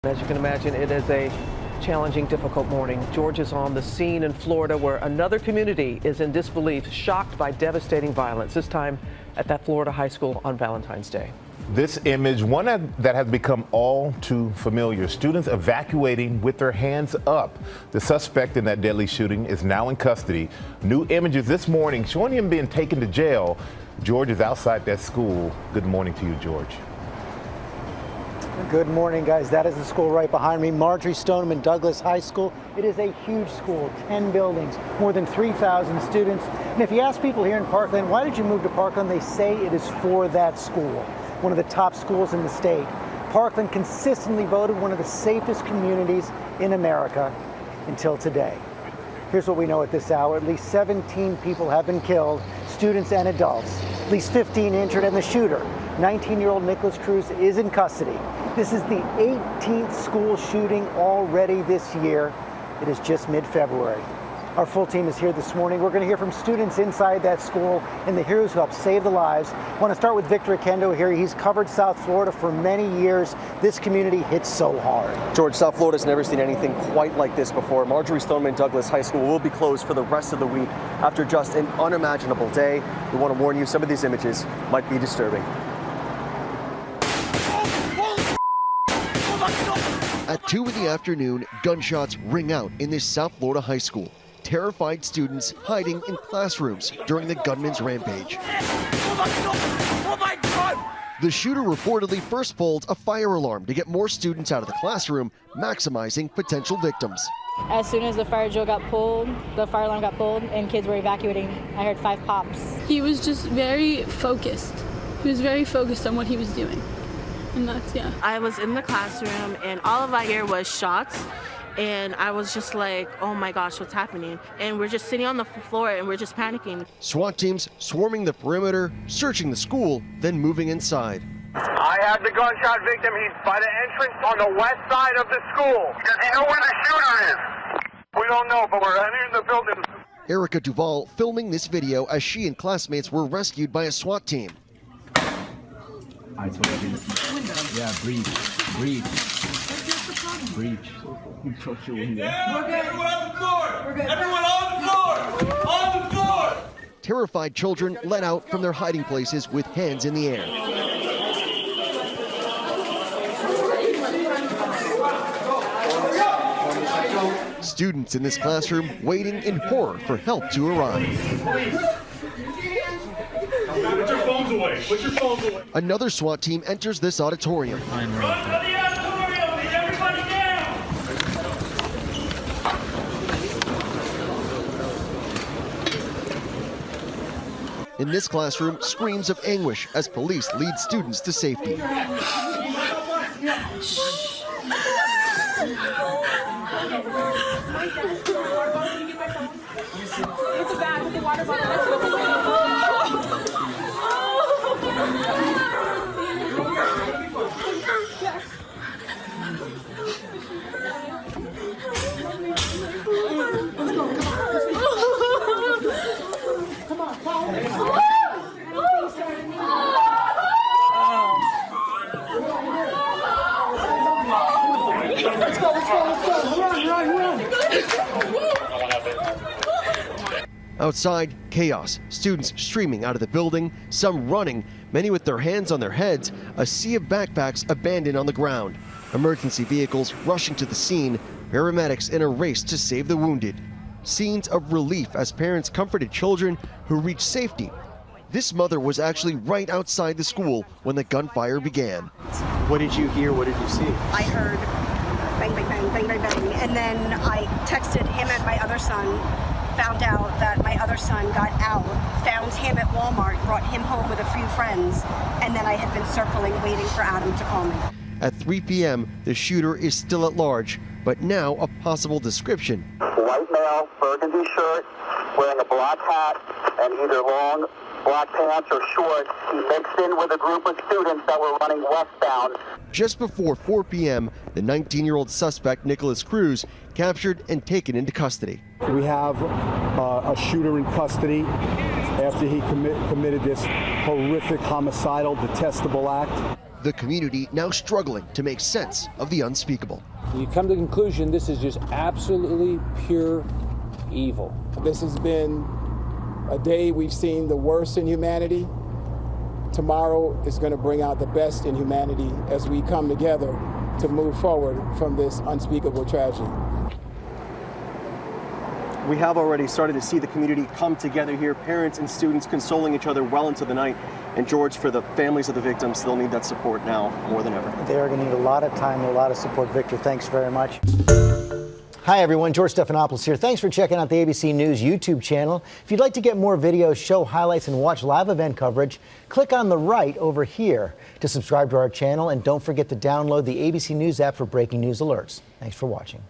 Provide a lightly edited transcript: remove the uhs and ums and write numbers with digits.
As you can imagine, it is a challenging, difficult morning. George is on the scene in Florida where another community is in disbelief, shocked by devastating violence, this time at that Florida high school on Valentine's Day. This image, one that has become all too familiar. Students evacuating with their hands up. The suspect in that deadly shooting is now in custody. New images this morning showing him being taken to jail. George is outside that school. Good morning to you, George. Good morning, guys. That is the school right behind me, Marjorie Stoneman Douglas High School. It is a huge school, 10 buildings, more than 3,000 students. And if you ask people here in Parkland, why did you move to Parkland? They say it is for that school, one of the top schools in the state. Parkland consistently voted one of the safest communities in America until today. Here's what we know at this hour. At least 17 people have been killed, students and adults. At least 15 injured, and the shooter, 19-year-old Nicholas Cruz, is in custody. This is the 18th school shooting already this year. It is just mid-February. Our full team is here this morning. We're going to hear from students inside that school and the heroes who helped save the lives. I want to start with Victor Akendo here. He's covered South Florida for many years. This community hits so hard. George, South Florida's never seen anything quite like this before. Marjorie Stoneman Douglas High School will be closed for the rest of the week after just an unimaginable day. We want to warn you, some of these images might be disturbing. At 2 in the afternoon, gunshots ring out in this South Florida high school. Terrified students hiding in classrooms during the gunman's rampage. Oh my God! The shooter reportedly first pulled a fire alarm to get more students out of the classroom, maximizing potential victims. As soon as the fire drill got pulled, the fire alarm got pulled, and kids were evacuating, I heard 5 pops. He was just very focused. He was very focused on what he was doing. And that's, yeah. I was in the classroom, and all of I hear was shots. And I was just like, oh my gosh, what's happening? And we're just sitting on the floor and we're just panicking. SWAT teams swarming the perimeter, searching the school, then moving inside. I have the gunshot victim. He's by the entrance on the west side of the school. Does he know where the shooter is? We don't know, but we're entering the building. Erica Duvall filming this video as she and classmates were rescued by a SWAT team. I told you. Yeah, breathe. Breathe. Approach your window. Everyone on the floor! Everyone on the floor! On the floor! Terrified children let out from their hiding places with hands in the air. Students in this classroom waiting in horror for help to arrive. Put your phones away. Put your phones away. Another SWAT team enters this auditorium. Run for the auditorium! Get everybody down! In this classroom, screams of anguish as police lead students to safety. Outside, chaos. Students streaming out of the building, some running, many with their hands on their heads, a sea of backpacks abandoned on the ground. Emergency vehicles rushing to the scene, paramedics in a race to save the wounded. Scenes of relief as parents comforted children who reached safety. This mother was actually right outside the school when the gunfire began. What did you hear? What did you see? I heard bang, bang, bang, bang, bang, bang, and then I texted him and my other son, found out that my other son got out, found him at Walmart, brought him home with a few friends, and then I had been circling waiting for Adam to call me. At 3 p.m., the shooter is still at large, but now a possible description. White male, burgundy shirt, wearing a black hat, and either long black pants or shorts. He mixed in with a group of students that were running westbound. Just before 4 p.m., the 19-year-old suspect, Nicholas Cruz, captured and taken into custody. We have a shooter in custody after he committed this horrific, homicidal, detestable act. The community now struggling to make sense of the unspeakable. You come to the conclusion this is just absolutely pure evil. This has been a day we've seen the worst in humanity. Tomorrow is going to bring out the best in humanity as we come together to move forward from this unspeakable tragedy. We have already started to see the community come together here, parents and students consoling each other well into the night. And George, for the families of the victims, they'll need that support now more than ever. They are going to need a lot of time and a lot of support. Victor, thanks very much. Hi, everyone. George Stephanopoulos here. Thanks for checking out the ABC News YouTube channel. If you'd like to get more videos, show highlights, and watch live event coverage, click on the right over here to subscribe to our channel. And don't forget to download the ABC News app for breaking news alerts. Thanks for watching.